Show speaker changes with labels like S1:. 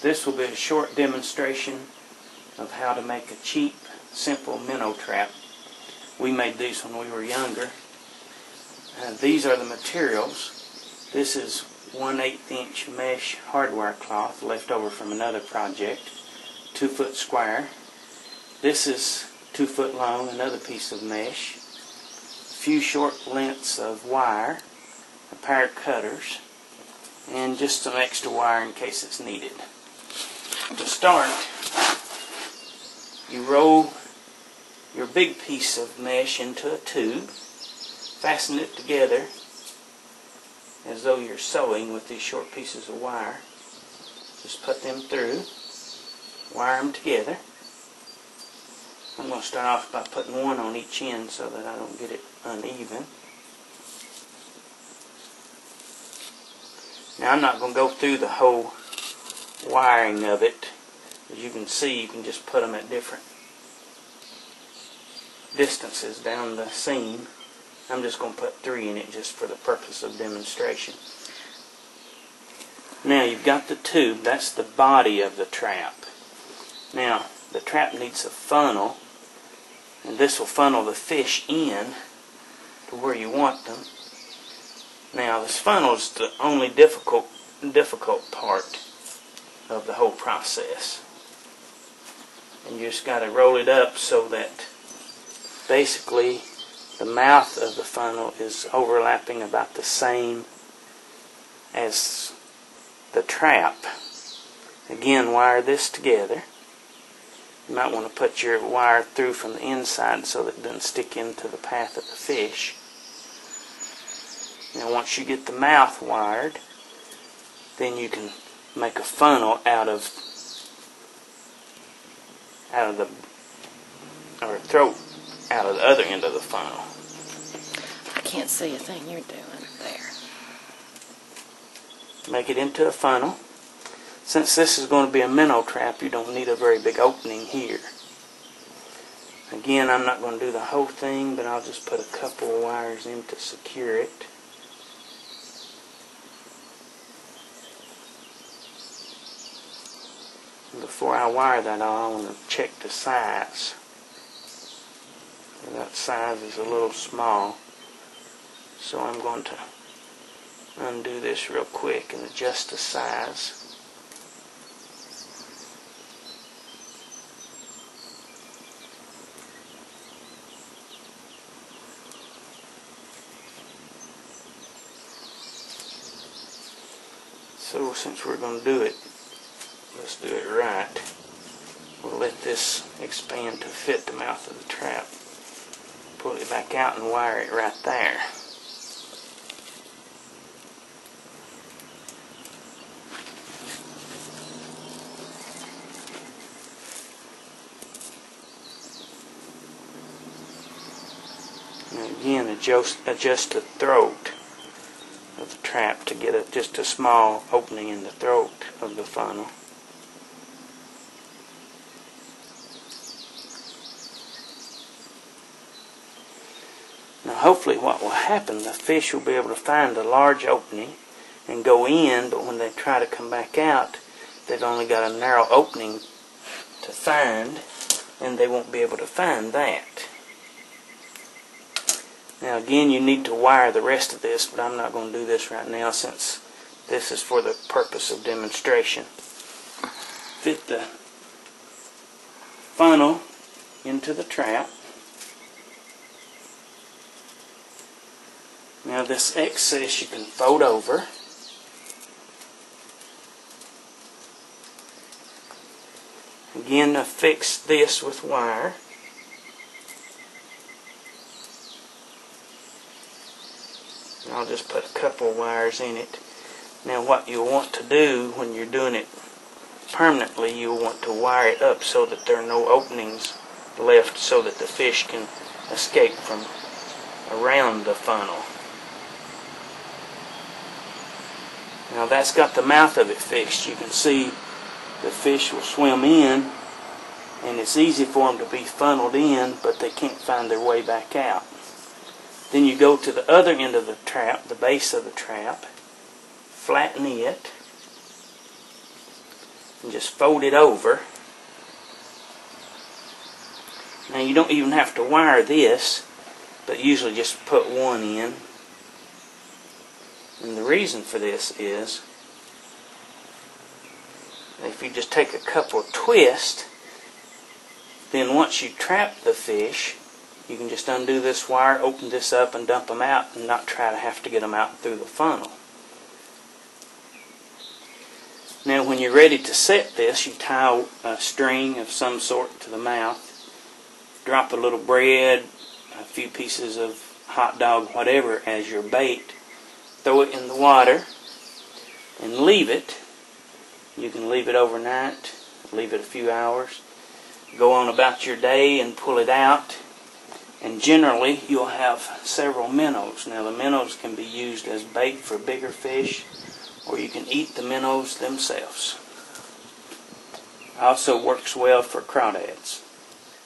S1: This will be a short demonstration of how to make a cheap, simple minnow trap. We made these when we were younger. These are the materials. This is 1/8 inch mesh hardwire cloth left over from another project, 2 foot square. This is 2 foot long, another piece of mesh, a few short lengths of wire, a pair of cutters, and just some extra wire in case it's needed. To start, you roll your big piece of mesh into a tube, fasten it together as though you're sewing with these short pieces of wire. Just put them through, wire them together. I'm going to start off by putting one on each end so that I don't get it uneven. Now I'm not going to go through the whole wiring of it. As you can see, you can just put them at different distances down the seam. I'm just going to put 3 in it just for the purpose of demonstration. Now you've got the tube, that's the body of the trap. Now the trap needs a funnel, and this will funnel the fish in to where you want them. Now this funnel is the only difficult part of the whole process. And you just got to roll it up so that basically the mouth of the funnel is overlapping about the same as the trap. Again, wire this together. You might want to put your wire through from the inside so that it doesn't stick into the path of the fish. Now once you get the mouth wired, then you can make a funnel out of the throat out of the other end of the funnel.
S2: I can't see a thing you're doing there.
S1: Make it into a funnel. Since this is going to be a minnow trap, you don't need a very big opening here. Again, I'm not going to do the whole thing, but I'll just put a couple of wires in to secure it. Before I wire that all, I want to check the size. That size is a little small, so I'm going to undo this real quick and adjust the size. So since we're going to do it, let's do it right. We'll let this expand to fit the mouth of the trap. Pull it back out and wire it right there. And again, adjust the throat of the trap to get just a small opening in the throat of the funnel. Now hopefully what will happen, the fish will be able to find a large opening and go in, but when they try to come back out, they've only got a narrow opening to find, and they won't be able to find that. Now again, you need to wire the rest of this, but I'm not going to do this right now since this is for the purpose of demonstration. Fit the funnel into the trap. Now this excess you can fold over. Again, affix this with wire. I'll just put a couple of wires in it. Now what you'll want to do when you're doing it permanently, you'll want to wire it up so that there are no openings left so that the fish can escape from around the funnel. Now that's got the mouth of it fixed. You can see the fish will swim in, and it's easy for them to be funneled in, but they can't find their way back out. Then you go to the other end of the trap, the base of the trap, flatten it, and just fold it over. Now you don't even have to wire this, but usually just put one in. And the reason for this is, if you just take a couple of twists, then once you trap the fish, you can just undo this wire, open this up, and dump them out, and not try to have to get them out through the funnel. Now when you're ready to set this, you tie a string of some sort to the mouth, drop a little bread, a few pieces of hot dog, whatever, as your bait, throw it in the water, and leave it. You can leave it overnight, leave it a few hours, go on about your day and pull it out, and generally you'll have several minnows. Now the minnows can be used as bait for bigger fish, or you can eat the minnows themselves. Also works well for crawdads.